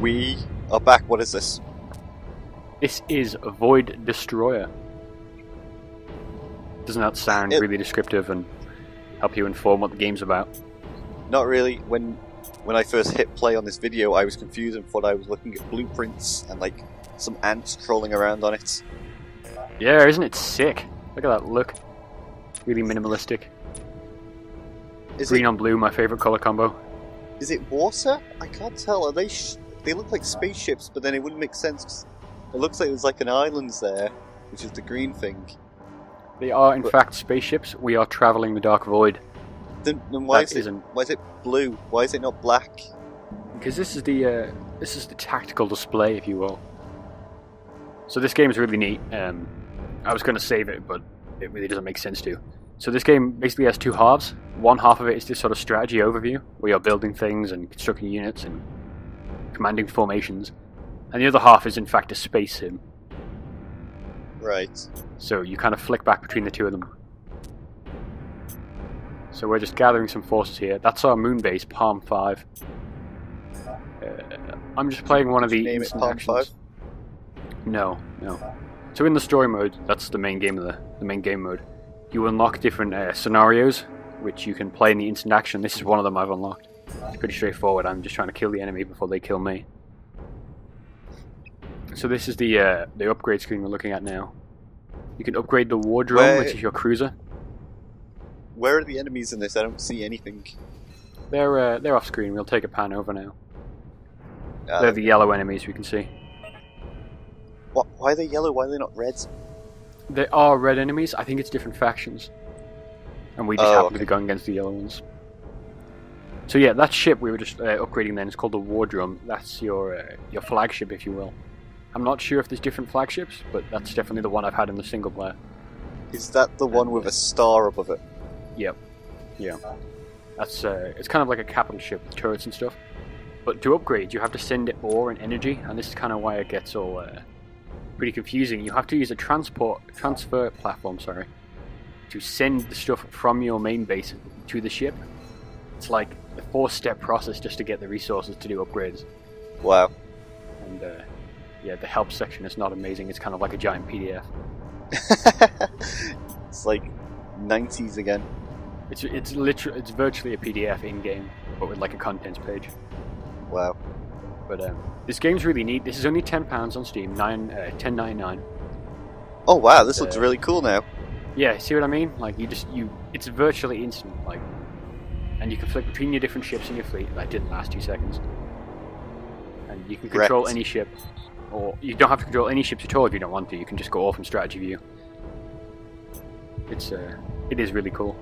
We are back. What is this? This is Void Destroyer. Doesn't that sound really descriptive and help you inform what the game's about? Not really. When I first hit play on this video, I was confused and thought I was looking at blueprints and like some ants crawling around on it. Yeah, isn't it sick? Look at that look. Really minimalistic. Green on blue, my favorite color combo. Is it water? I can't tell. Are they? They look like spaceships, but then it wouldn't make sense. 'Cause it looks like there's like an island there, which is the green thing. They are in fact spaceships. We are traveling the Dark Void. Then why is it blue? Why is it not black? Because this is the tactical display, if you will. So this game is really neat. I was going to save it, but it really doesn't make sense to. So this game basically has two halves. One half of it is this sort of strategy overview, where you're building things and constructing units and commanding formations. And the other half is in fact a space sim. Right. So you kind of flick back between the two of them. So we're just gathering some forces here. That's our moon base, Palm 5. I'm just playing one of the Name it instant Palm actions. 5? No. So in the story mode, that's the main game of the main game mode. You unlock different scenarios, which you can play in the instant action. This is one of them I've unlocked. It's pretty straightforward. I'm just trying to kill the enemy before they kill me. So this is the upgrade screen we're looking at now. You can upgrade the Wardrome, which is your cruiser. Where are the enemies in this? I don't see anything. They're off screen. We'll take a pan over now. They're the yellow enemies we can see. Why are they yellow? Why are they not red? They are red enemies. I think it's different factions. And we just happen to be going against the yellow ones. So yeah, that ship we were just upgrading then is called the Wardrome. That's your flagship, if you will. I'm not sure if there's different flagships, but that's definitely the one I've had in the single player. Is that the one with a star above it? Yep. Yeah. That's it's kind of like a capital ship with turrets and stuff. But to upgrade, you have to send it ore and energy, and this is kind of why it gets all pretty confusing. You have to use a transfer platform, to send the stuff from your main base to the ship. It's like a 4-step process just to get the resources to do upgrades. Wow. And yeah, the help section is not amazing. It's kind of like a giant PDF. It's like 90s again. It's virtually a PDF in game, but with like a contents page. Wow. But this game's really neat. This is only £10 on Steam, $10.99. Oh wow, this looks really cool now. Yeah, see what I mean? Like it's virtually instant, like, and you can flick between your different ships in your fleet. That didn't last 2 seconds. And you can control any ship, or you don't have to control any ships at all if you don't want to. You can just go off from strategy view. It is really cool.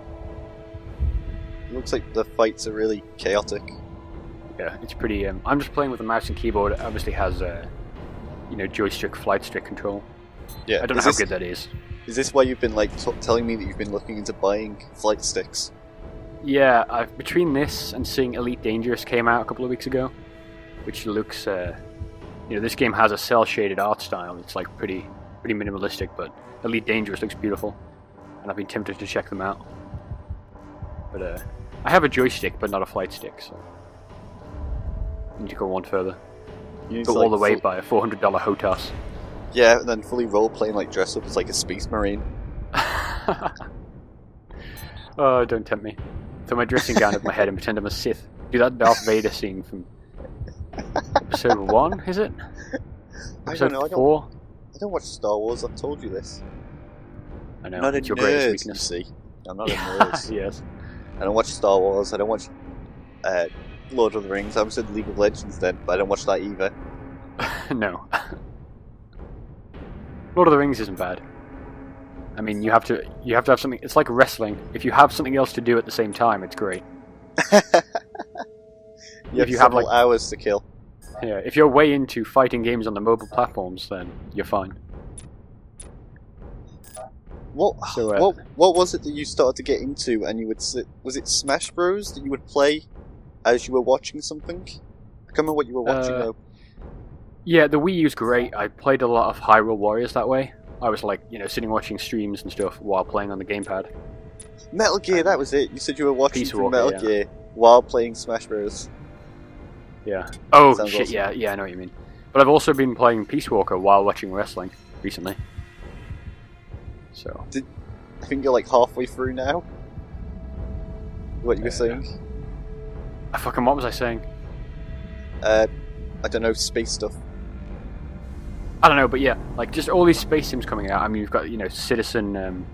It looks like the fights are really chaotic. Yeah, it's pretty. I'm just playing with a mouse and keyboard. It obviously has, joystick, flight stick control. Yeah. I don't know how good that is. Is this why you've been like telling me that you've been looking into buying flight sticks? Yeah, between this and seeing Elite Dangerous came out a couple of weeks ago, which looks, this game has a cel-shaded art style. It's like pretty minimalistic, but Elite Dangerous looks beautiful, and I've been tempted to check them out. But I have a joystick, but not a flight stick, so I need to go one further. Go all the way by a $400 HOTAS. Yeah, and then fully role-playing, like dress up as like a space marine. Oh, don't tempt me. Throw my dressing gown over my head and pretend I'm a Sith. Do that Darth Vader scene from episode 1, is it? Episode 4? I don't watch Star Wars, I've told you this. I know, I'm not it's a your nerd, greatest weakness. you see. I'm not a nerd. Yes. I don't watch Star Wars, I don't watch Lord of the Rings. I almost said League of Legends then, but I don't watch that either. No. Lord of the Rings isn't bad. I mean, you have to have something. It's like wrestling. If you have something else to do at the same time, it's great. you have like hours to kill. Yeah, if you're way into fighting games on the mobile platforms, then you're fine. What was it that you started to get into, and you would was it Smash Bros that you would play as you were watching something? I can't remember what you were watching though. Yeah, the Wii U's great. I played a lot of Hyrule Warriors that way. I was like, sitting watching streams and stuff while playing on the gamepad. Metal Gear, that was it. You said you were watching Peace Walker, Metal Gear while playing Smash Bros. Yeah. Oh Sounds shit! awesome. Yeah, I know what you mean. But I've also been playing Peace Walker while watching wrestling recently. So. I think you're like halfway through now. What you were saying? What was I saying? I don't know, space stuff. I don't know, but yeah, like just all these space sims coming out. I mean, you've got Citizen,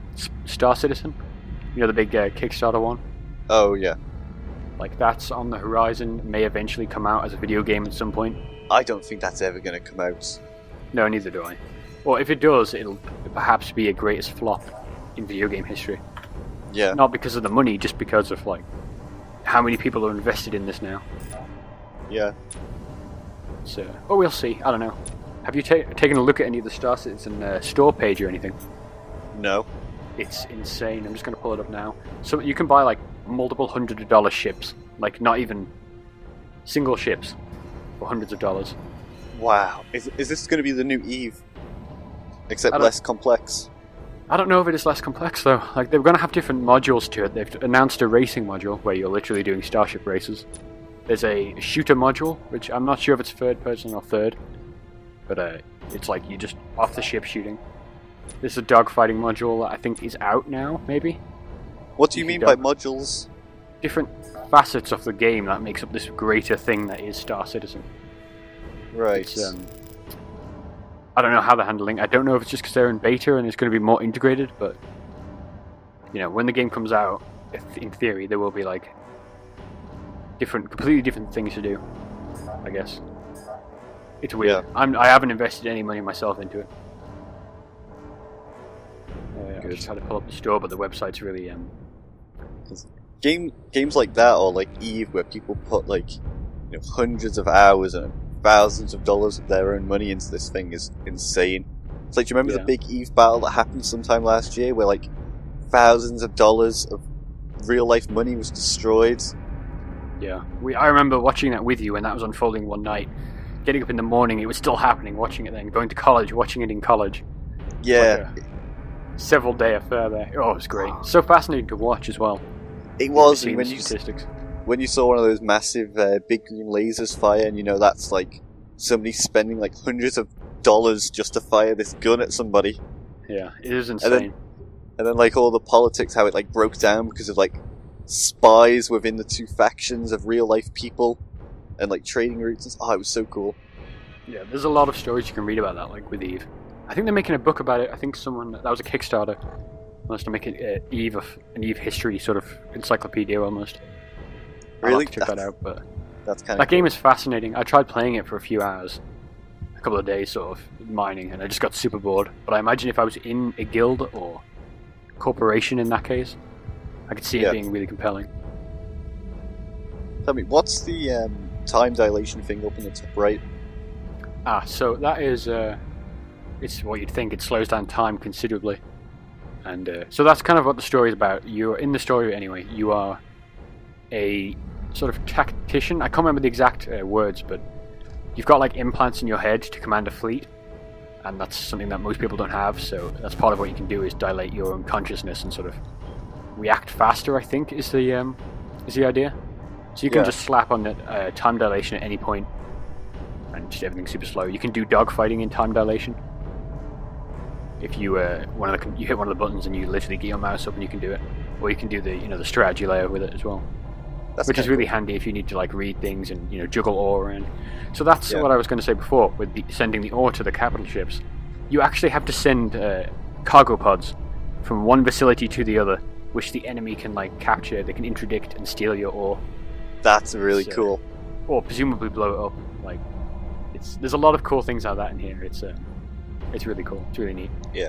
Star Citizen, the big Kickstarter one. Oh yeah. Like that's on the horizon. May eventually come out as a video game at some point. I don't think that's ever going to come out. No, neither do I. Well, if it does, it'll perhaps be a greatest flop in video game history. Yeah. Not because of the money, just because of like how many people are invested in this now. Yeah. So, but we'll see. I don't know. Have you taken a look at any of the Star Citizen store page or anything? No. It's insane. I'm just going to pull it up now. So you can buy like multiple $100 ships, like not even single ships, for hundreds of dollars. Wow. Is this going to be the new Eve? Except less complex. I don't know if it is less complex though. Like they're going to have different modules to it. They've announced a racing module where you're literally doing starship races. There's a shooter module, which I'm not sure if it's third person or third, but it's like you just off the ship shooting. There's a dogfighting module that I think is out now, maybe. What do you mean by modules? Different facets of the game that makes up this greater thing that is Star Citizen. Right. It's, I don't know how they're handling. I don't know if it's just because they're in beta and it's going to be more integrated, but when the game comes out, in theory, there will be like completely different things to do. I guess it's weird. Yeah. I haven't invested any money myself into it. I just had to pull up the store, but the website's really Games like that, or like Eve, where people put like hundreds of hours and thousands of dollars of their own money into this thing, is insane. It's like, do you remember the big Eve battle that happened sometime last year, where like thousands of dollars of real life money was destroyed? Yeah, I remember watching that with you when that was unfolding one night. Getting up in the morning, it was still happening. Watching it then, going to college, watching it in college. Yeah. Like several day affair there. Oh, it was great. So fascinating to watch as well. It was. When statistics. When you saw one of those massive big green lasers fire, and that's like somebody spending like hundreds of dollars just to fire this gun at somebody. Yeah, it is insane. And then like all the politics, how it like broke down because of like spies within the two factions of real life people and like trading routes. Oh, it was so cool. Yeah, there's a lot of stories you can read about that, like with Eve. I think they're making a book about it. I think that was a Kickstarter. Wants to make it an Eve history sort of encyclopedia almost. Really? I'll have to check that out, but that's kind of that game is fascinating. I tried playing it for a few hours, a couple of days, sort of mining, and I just got super bored. But I imagine if I was in a guild or corporation in that case, I could see it being really compelling. Tell me, what's the time dilation thing up in the top right? So that is it's what you'd think. It slows down time considerably. And so that's kind of what the story is about. You're in the story anyway. You are a sort of tactician. I can't remember the exact words, but you've got like implants in your head to command a fleet, and that's something that most people don't have. So that's part of what you can do, is dilate your own consciousness and sort of react faster, I think is the idea. So you can just slap on the time dilation at any point, and just everything's super slow. You can do dogfighting in time dilation. If you you hit one of the buttons and you literally get your mouse up and you can do it, or you can do the strategy layer with it as well, which is really handy if you need to like read things and juggle ore around. So that's what I was going to say before with sending the ore to the capital ships. You actually have to send cargo pods from one facility to the other, which the enemy can like capture. They can interdict and steal your ore. That's really cool. Or presumably blow it up. Like there's a lot of cool things like that in here. It's really cool. It's really neat. Yeah.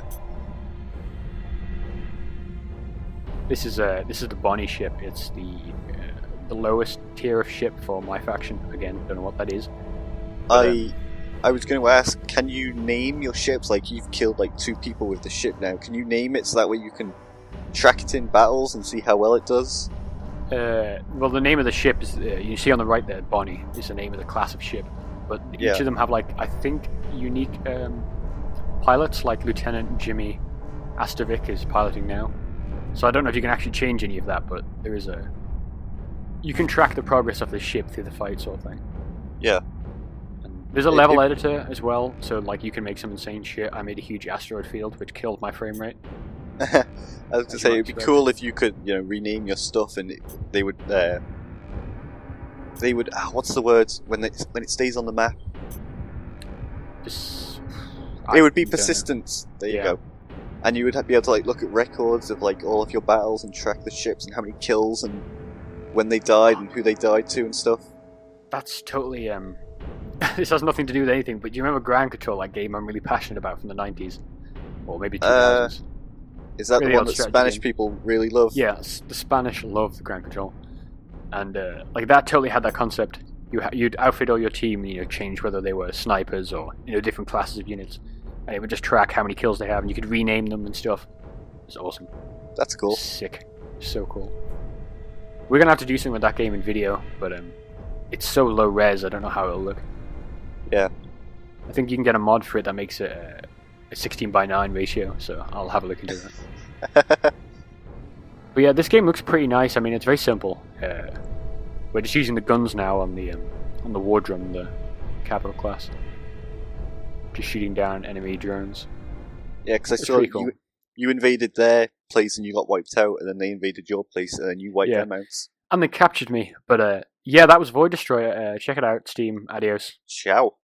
This is the Bonnie ship. It's the lowest tier of ship for my faction. Again, don't know what that is. But, I was going to ask, can you name your ships? Like, you've killed like 2 people with the ship now. Can you name it so that way you can track it in battles and see how well it does? Well, the name of the ship is you see on the right there. Bonnie is the name of the class of ship, but each of them have like, I think, unique pilots. Like Lieutenant Jimmy Astovic is piloting now. So I don't know if you can actually change any of that, but there is you can track the progress of the ship through the fight, sort of thing. Yeah. And there's a level editor as well, so like you can make some insane shit. I made a huge asteroid field, which killed my frame rate. I was to say, it'd be cool if you could, rename your stuff and they would, what's the word when it stays on the map? It would be persistence. There you go. And you would be able to like look at records of like all of your battles and track the ships and how many kills and when they died and who they died to and stuff. That's totally this has nothing to do with anything, but do you remember Ground Control, that game I'm really passionate about from the 90s? Or maybe 2000s? Is that really the one that Spanish people really love? Yeah, the Spanish love the Ground Control. And like that totally had that concept. You'd outfit all your team and change whether they were snipers or different classes of units. And it would just track how many kills they have, and you could rename them and stuff. It's awesome. That's cool. Sick. So cool. We're gonna have to do something with that game in video, but it's so low res, I don't know how it'll look. Yeah. I think you can get a mod for it that makes it a 16:9 ratio, so I'll have a look into that. But yeah, this game looks pretty nice. I mean, it's very simple. We're just using the guns now on the war drum, the capital class. Just shooting down enemy drones. Yeah, because I saw cool. you invaded their place and you got wiped out, and then they invaded your place and then you wiped them out. And they captured me. But yeah, that was Void Destroyer. Check it out, Steam. Adios. Ciao.